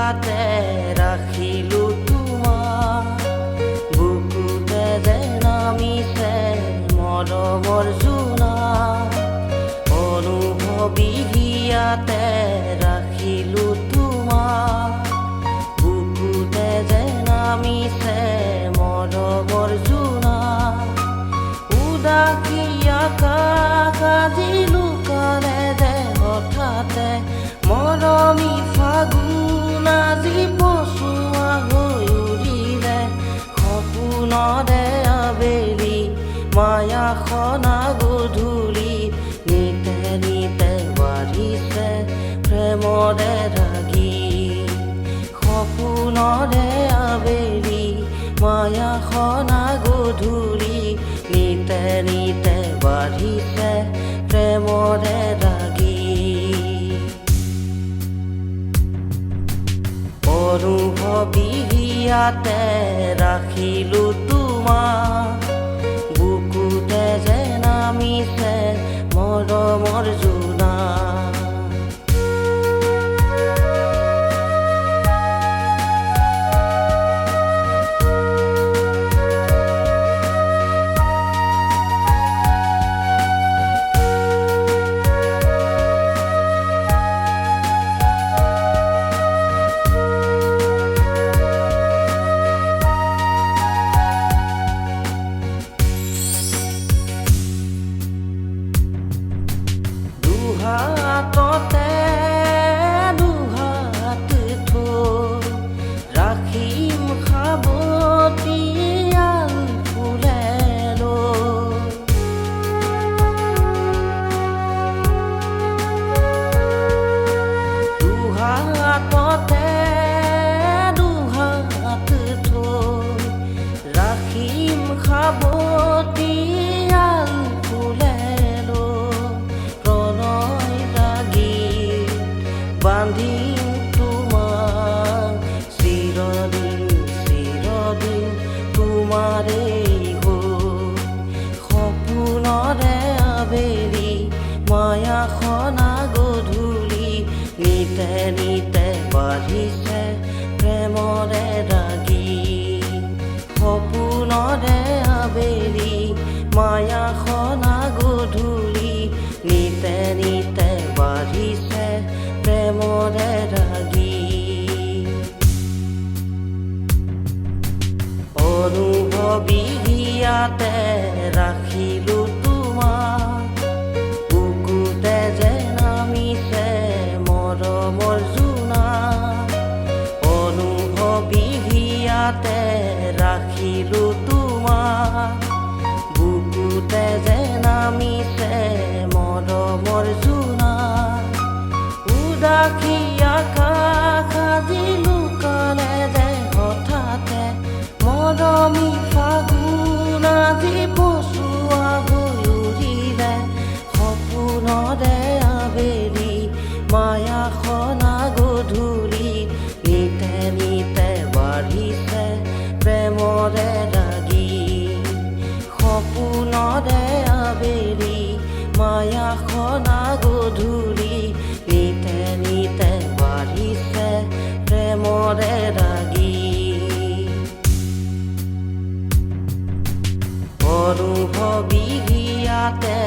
ইয়াতে ৰাখিলো তোমাক বুকুতে যে নামিছে মৰমৰ জোনা অনুভৱী ইয়াতে ৰাখিলো তোমাক বুকুতে যে নামিছে মৰমৰ জোনা উদাসী আকাশ আজি লুকালে যে হঠাতে মৰমী ফাগুন আজি পচুৱা হৈ উৰিলে সপোনৰে আবেলি মায়াখনা গধূলি নিতে নিতে বাঢ়িছে প্ৰেমৰে ৰাগী সপোনৰে আবেলি মায়াখনা গধূলি নিতে নিতে বাঢ়িছে প্ৰেমৰে ৰাগী অনুভৱী ইয়াতে ৰাখিলো তোমাক বুকুতে যে নামিছে মৰমৰ জোনা হাততে দুহাত থৈ ৰাখিম সাৱটি আল ফুলে দুহাততে দুহাত থৈ ৰাখিম সাৱটি আল ফুলে বান্ধিম তোমাক চিৰদিন চিৰদিন তোমাৰেই হৈ সপোনৰে আবেলি মায়াখনা গধূলি নিতে নিতে বাঢ়িছে প্ৰেমৰে ৰাগী সপোনৰে আবেলি মায়াখনা গধূলি নিতে নিতে বাঢ়িছে প্ৰেমৰে ৰাগী অনুভৱী ইয়াতে ৰাখিলো তোমাক বুকুতে যে নামিছে মৰমৰ জোনা অনুভৱী ইয়াতে ৰাখিলো তোমাক বুকুতে যে নামিছে মৰমৰ জোনা উদাসী আকাশ আজি লুকালে যে হঠাতে মৰমী ফাগুন আজি পচুৱা হৈ উৰিলে সপোনৰে আবেলি মায়াখনা গধূলি নিতে নিতে বাঢ়িছে প্ৰেমৰে ৰাগী সপোনৰে আবেলি মায়াখনা গধূলি নিতে নিতে বাঢ়িছে প্ৰেমৰে ৰাগী অনুভৱী ইয়াতে